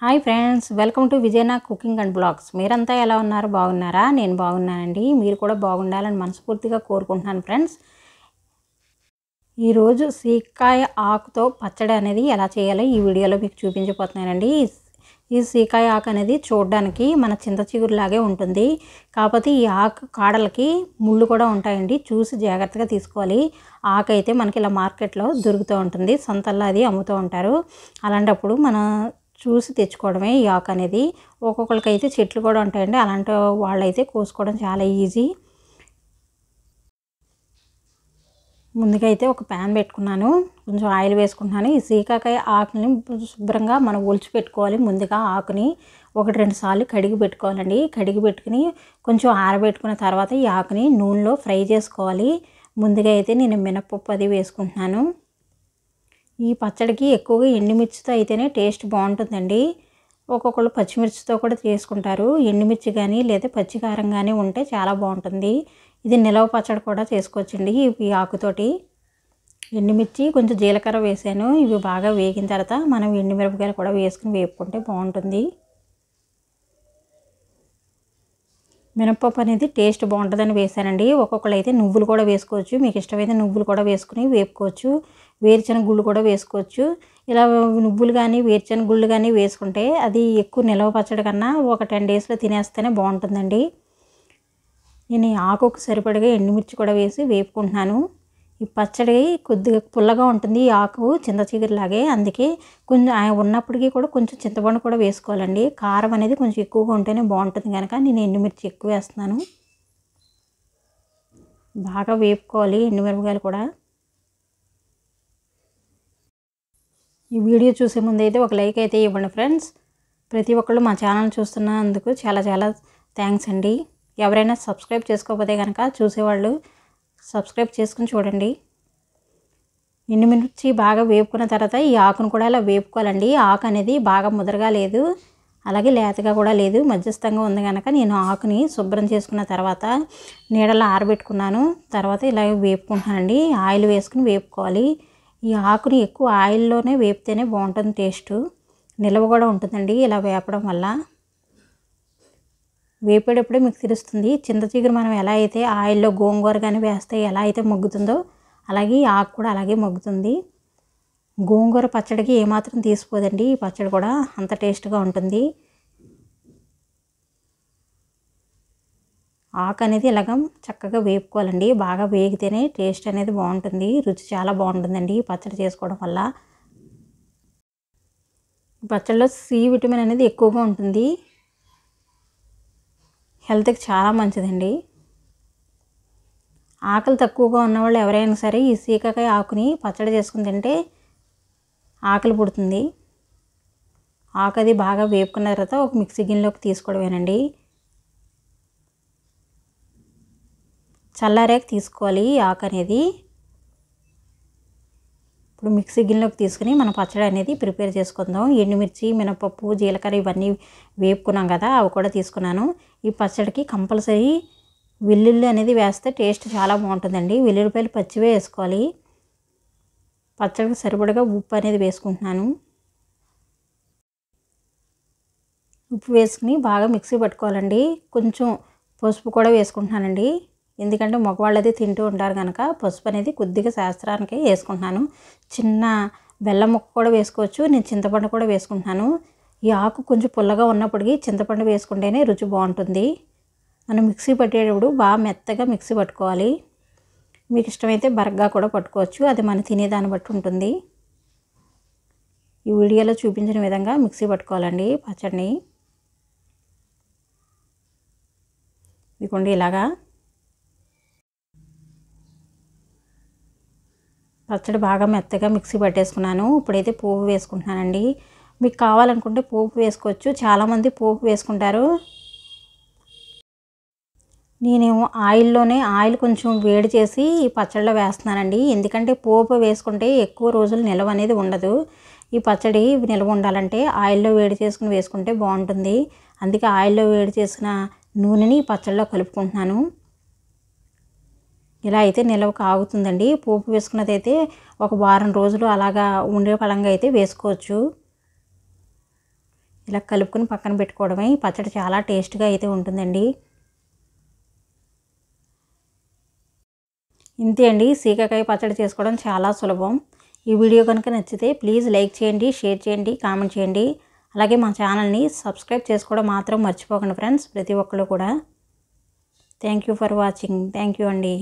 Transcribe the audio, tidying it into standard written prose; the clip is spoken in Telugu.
హాయ్ ఫ్రెండ్స్, వెల్కమ్ టు విజయనా కుకింగ్ అండ్ బ్లాగ్స్. మీరంతా ఎలా ఉన్నారు? బాగున్నారా? నేను బాగున్నానండి. మీరు కూడా బాగుండాలని మనస్ఫూర్తిగా కోరుకుంటున్నాను ఫ్రెండ్స్. ఈరోజు సీకాయ ఆకుతో పచ్చడి అనేది ఎలా చేయాలో ఈ వీడియోలో మీకు చూపించబోతున్నానండి. ఈ సీకాయ ఆకు అనేది చూడడానికి మన చింత చిగురులాగే ఉంటుంది. కాకపోతే ఈ ఆకు కాడలకి ముళ్ళు కూడా ఉంటాయండి. చూసి జాగ్రత్తగా తీసుకోవాలి. ఆకు అయితే మనకి ఇలా మార్కెట్లో దొరుకుతూ ఉంటుంది. సంతల్లో అది అమ్ముతూ ఉంటారు. అలాంటప్పుడు మనం చూసి తెచ్చుకోవడమే ఈ ఆకు అనేది. ఒక్కొక్కరికి అయితే చెట్లు కూడా ఉంటాయండి. అలాంటి వాళ్ళైతే కోసుకోవడం చాలా ఈజీ. ముందుగా అయితే ఒక ప్యాన్ పెట్టుకున్నాను, కొంచెం ఆయిల్ వేసుకుంటున్నాను. ఈ సీకాకాయ ఆకుని శుభ్రంగా మనం ఒలిచి పెట్టుకోవాలి. ముందుగా ఆకుని 1-2 సార్లు కడిగి పెట్టుకోవాలండి. కడిగి పెట్టుకుని కొంచెం ఆరబెట్టుకున్న తర్వాత ఈ ఆకుని నూనెలో ఫ్రై చేసుకోవాలి. ముందుగా అయితే నేను మినపప్పు అది వేసుకుంటున్నాను. ఈ పచ్చడికి ఎక్కువగా ఎండుమిర్చితో అయితేనే టేస్ట్ బాగుంటుందండి. ఒక్కొక్కళ్ళు పచ్చిమిర్చితో కూడా చేసుకుంటారు. ఎండుమిర్చి కానీ లేదా పచ్చికారం కానీ ఉంటే చాలా బాగుంటుంది. ఇది నిలవ పచ్చడి కూడా చేసుకోవచ్చండి ఈ ఆకుతోటి. ఎండుమిర్చి కొంచెం జీలకర్ర వేసాను. ఇవి బాగా వేగిన తర్వాత మనం ఎండుమిరపకాయలు కూడా వేసుకుని వేపుకుంటే బాగుంటుంది. మినపప్పు అనేది టేస్ట్ బాగుంటుందని వేసానండి. ఒక్కొక్కళ్ళు అయితే నువ్వులు కూడా వేసుకోవచ్చు. మీకు ఇష్టమైతే నువ్వులు కూడా వేసుకుని వేపుకోవచ్చు. వేరుశనగ గుళ్ళు కూడా వేసుకోవచ్చు. ఇలా నువ్వులు కానీ వేరుశనగ గుళ్ళు కానీ వేసుకుంటే అది ఎక్కువ నిలవ పచ్చడి కన్నా ఒక 10 డేస్లో తినేస్తేనే బాగుంటుందండి. నేను ఈ ఆకుకు సరిపడగా ఎండుమిర్చి కూడా వేసి వేపుకుంటున్నాను. ఈ పచ్చడి కొద్దిగా పుల్లగా ఉంటుంది. ఈ ఆకు చింత చిగురులాగే, అందుకే కొంచెం ఉన్నప్పటికీ కూడా కొంచెం చింతపండు కూడా వేసుకోవాలండి. కారం అనేది కొంచెం ఎక్కువగా ఉంటేనే బాగుంటుంది కనుక నేను ఎండుమిర్చి ఎక్కువ వేస్తున్నాను. బాగా వేపుకోవాలి ఎండుమిరపకాయలు కూడా. ఈ వీడియో చూసే ముందు అయితే ఒక లైక్ అయితే ఇవ్వండి ఫ్రెండ్స్. ప్రతి ఒక్కళ్ళు మా ఛానల్ చూస్తున్నందుకు చాలా చాలా థ్యాంక్స్ అండి. ఎవరైనా సబ్స్క్రైబ్ చేసుకోకపోతే కనుక చూసేవాళ్ళు సబ్స్క్రైబ్ చేసుకుని చూడండి. ఎండుమిర్చి బాగా వేపుకున్న తర్వాత ఈ ఆకును కూడా ఇలా వేపుకోవాలండి. ఆకు అనేది బాగా ముదరగా లేదు, అలాగే లేతగా కూడా లేదు, మధ్యస్థంగా ఉంది కనుక నేను ఆకుని శుభ్రం చేసుకున్న తర్వాత నీడలో ఆరబెట్టుకున్నాను. తర్వాత ఇలా వేపుకుంటున్నానండి. ఆయిల్ వేసుకుని వేపుకోవాలి. ఈ ఆకుని ఎక్కువ ఆయిల్లోనే వేపితేనే బాగుంటుంది టేస్ట్. నిల్వ కూడా ఉంటుందండి ఇలా వేపడం వల్ల. వేపేటప్పుడే మీకు తెలుస్తుంది. చింత చిగురు మనం ఎలా అయితే ఆయిల్లో గోంగూర కానీ వేస్తే ఎలా అయితే మగ్గుతుందో అలాగే ఈ ఆకు కూడా అలాగే మగ్గుతుంది. గోంగూర పచ్చడికి ఏమాత్రం తీసిపోదండి. ఈ పచ్చడి కూడా అంత టేస్ట్గా ఉంటుంది. ఆకు అనేది ఇలాగ చక్కగా వేపుకోవాలండి. బాగా వేగితేనే టేస్ట్ అనేది బాగుంటుంది. రుచి చాలా బాగుంటుందండి ఈ పచ్చడి చేసుకోవడం వల్ల. పచ్చడిలో సి విటమిన్ అనేది ఎక్కువగా ఉంటుంది. హెల్త్కి చాలా మంచిదండి. ఆకలి తక్కువగా ఉన్నవాళ్ళు ఎవరైనా సరే ఈ సీకాకాయ ఆకుని పచ్చడి చేసుకుని తింటే ఆకలి పుడుతుంది. ఆకు అది బాగా వేపుకున్న తర్వాత ఒక మిక్సీ గిన్నెలోకి తీసుకోవడమేనండి. చల్లారాక తీసుకోవాలి ఈ ఆకు అనేది. ఇప్పుడు మిక్సీ గిన్నెలోకి తీసుకుని మనం పచ్చడి అనేది ప్రిపేర్ చేసుకుందాం. ఎండుమిర్చి, మినపప్పు, జీలకర్ర ఇవన్నీ వేపుకున్నాం కదా, అవి కూడా తీసుకున్నాను. ఈ పచ్చడికి కంపల్సరీ వెల్లుల్లి అనేది వేస్తే టేస్ట్ చాలా బాగుంటుందండి. వెల్లుల్లిపాయలు పచ్చివే వేసుకోవాలి. పచ్చడికి సరిపడగా ఉప్పు అనేది వేసుకుంటున్నాను. ఉప్పు వేసుకుని బాగా మిక్సీ పట్టుకోవాలండి. కొంచెం పసుపు కూడా వేసుకుంటున్నానండి. ఎందుకంటే మగవాళ్ళు అది తింటూ ఉంటారు కనుక పసుపు అనేది కొద్దిగా శాస్త్రానికి వేసుకుంటున్నాను. చిన్న బెల్లం ముక్క కూడా వేసుకోవచ్చు. నేను చింతపండు కూడా వేసుకుంటున్నాను. ఈ ఆకు కొంచెం పుల్లగా ఉన్నప్పటికీ చింతపండు వేసుకుంటేనే రుచి బాగుంటుంది. మనం మిక్సీ పట్టేటప్పుడు బాగా మెత్తగా మిక్సీ పట్టుకోవాలి. మీకు ఇష్టమైతే బరగ్గా కూడా పట్టుకోవచ్చు. అది మనం తినేదాన్ని బట్టి ఉంటుంది. ఈ వీడియోలో చూపించిన విధంగా మిక్సీ పట్టుకోవాలండి పచ్చడిని. ఇదిగోండి ఇలాగా పచ్చడి బాగా మెత్తగా మిక్సీ పట్టేసుకున్నాను. ఇప్పుడైతే పోపు వేసుకుంటున్నానండి. మీకు కావాలనుకుంటే పోపు వేసుకోవచ్చు. చాలామంది పోపు వేసుకుంటారు. నేనేమో ఆయిల్ కొంచెం వేడి చేసి ఈ పచ్చడిలో వేస్తున్నానండి. ఎందుకంటే పోపు వేసుకుంటే ఎక్కువ రోజులు నిల్వ అనేది ఉండదు. ఈ పచ్చడి నిల్వ ఉండాలంటే ఆయిల్లో వేడి చేసుకుని వేసుకుంటే బాగుంటుంది. అందుకే ఆయిల్లో వేడి చేసిన నూనెని పచ్చడిలో కలుపుకుంటున్నాను. ఇలా అయితే నిల్వకు ఆగుతుందండి. పోపు వేసుకున్నదైతే ఒక వారం రోజులు అలాగా ఉండే పళంగా అయితే వేసుకోవచ్చు. ఇలా కలుపుకొని పక్కన పెట్టుకోవడమే. ఈ పచ్చడి చాలా టేస్ట్గా అయితే ఉంటుందండి. ఇంతే అండి, సీకాకాయ పచ్చడి చేసుకోవడం చాలా సులభం. ఈ వీడియో కనుక నచ్చితే ప్లీజ్ లైక్ చేయండి, షేర్ చేయండి, కామెంట్ చేయండి. అలాగే మా ఛానల్ని సబ్స్క్రైబ్ చేసుకోవడం మాత్రం మర్చిపోకండి ఫ్రెండ్స్, ప్రతి ఒక్కరు కూడా. Thank you for watching. Thank you అండి.